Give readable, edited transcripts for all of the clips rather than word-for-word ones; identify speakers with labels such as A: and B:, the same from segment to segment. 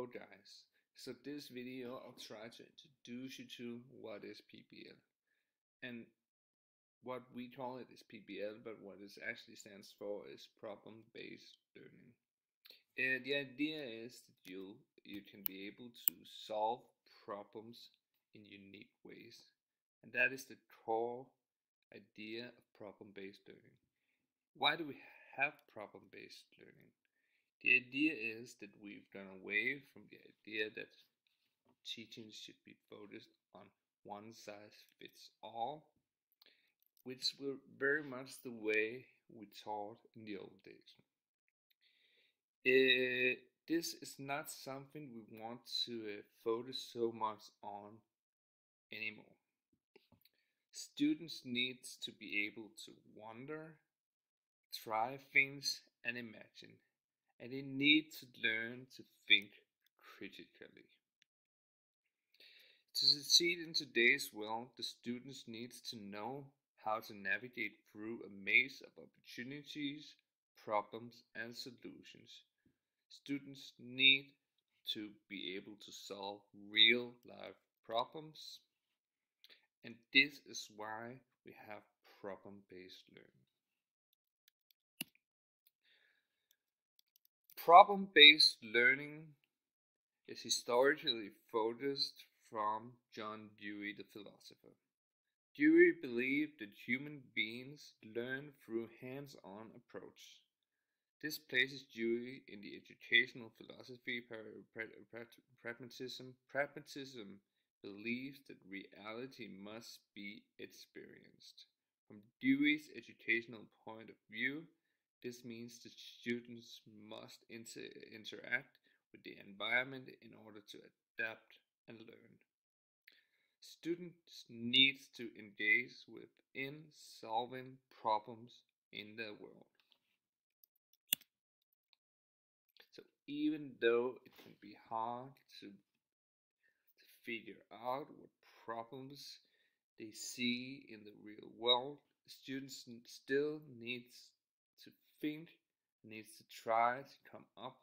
A: guys, so this video I'll try to introduce you to what is PBL and what we call it is PBL, but what it actually stands for is problem-based learning. The idea is that you can be able to solve problems in unique ways, and that is the core idea of problem-based learning. Why do we have problem-based learning? The idea is that we've gone away from the idea that teaching should be focused on one size fits all, which were very much the way we taught in the old days. This is not something we want to focus so much on anymore. Students need to be able to wonder, try things, and imagine, and they need to learn to think critically. To succeed in today's world, the students need to know how to navigate through a maze of opportunities, problems, and solutions. Students need to be able to solve real life problems, and this is why we have problem-based learning. Problem-based learning is historically focused from John Dewey, the philosopher. Dewey believed that human beings learn through hands-on approach. This places Dewey in the educational philosophy pragmatism. Pragmatism believes that reality must be experienced. From Dewey's educational point of view, this means that students must interact with the environment in order to adapt and learn. Students need to engage within solving problems in their world. So even though it can be hard to figure out what problems they see in the real world, students still needs to think, needs to try to come up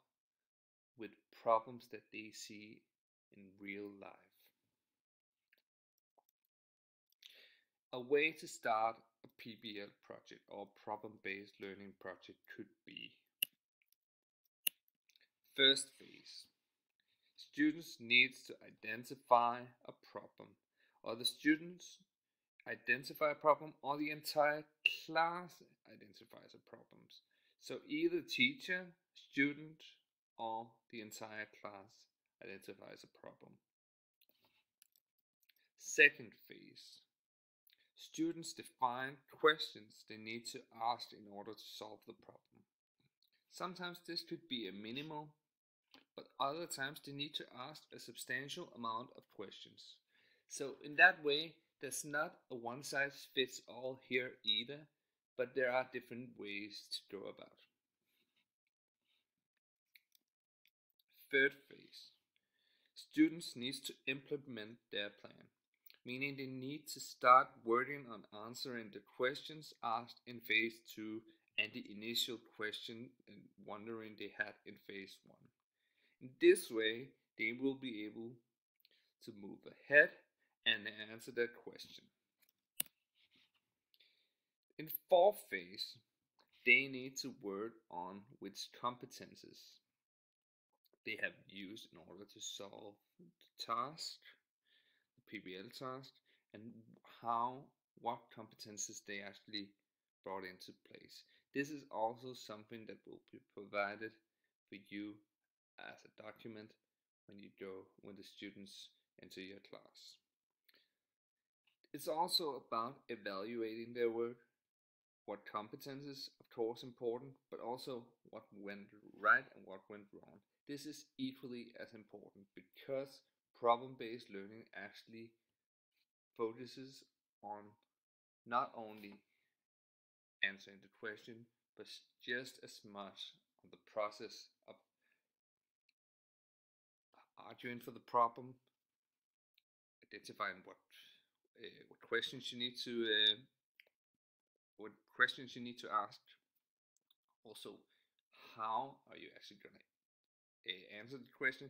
A: with problems that they see in real life. A way to start a PBL project or problem-based learning project could be: first phase. Students need to identify a problem, or the students identify a problem, or the entire class identifies a problem. So either teacher, student, or the entire class identifies a problem. Second phase. Students define questions they need to ask in order to solve the problem. Sometimes this could be a minimal, but other times they need to ask a substantial amount of questions. So in that way, there's not a one size fits all here either, but there are different ways to go about. Third phase. Students need to implement their plan, meaning they need to start working on answering the questions asked in phase 2 and the initial question and wondering they had in phase 1. In this way, they will be able to move ahead and answer that question. In fourth phase, they need to work on which competences they have used in order to solve the task, the PBL task, and what competences they actually brought into place. This is also something that will be provided for you as a document when the students enter your class. It's also about evaluating their work, what competences, of course, important, but also what went right and what went wrong. This is equally as important because problem-based learning actually focuses on not only answering the question, but just as much on the process of arguing for the problem, identifying what questions you need to ask. Also, how are you actually going to answer the question?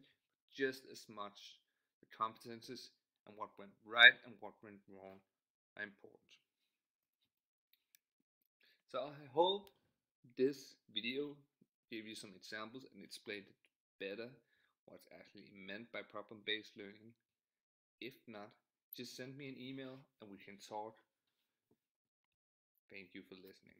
A: just as much the competences and what went right and what went wrong are important. So I hope this video gave you some examples and explained better what's actually meant by problem-based learning. If not, just send me an email and we can talk. Thank you for listening.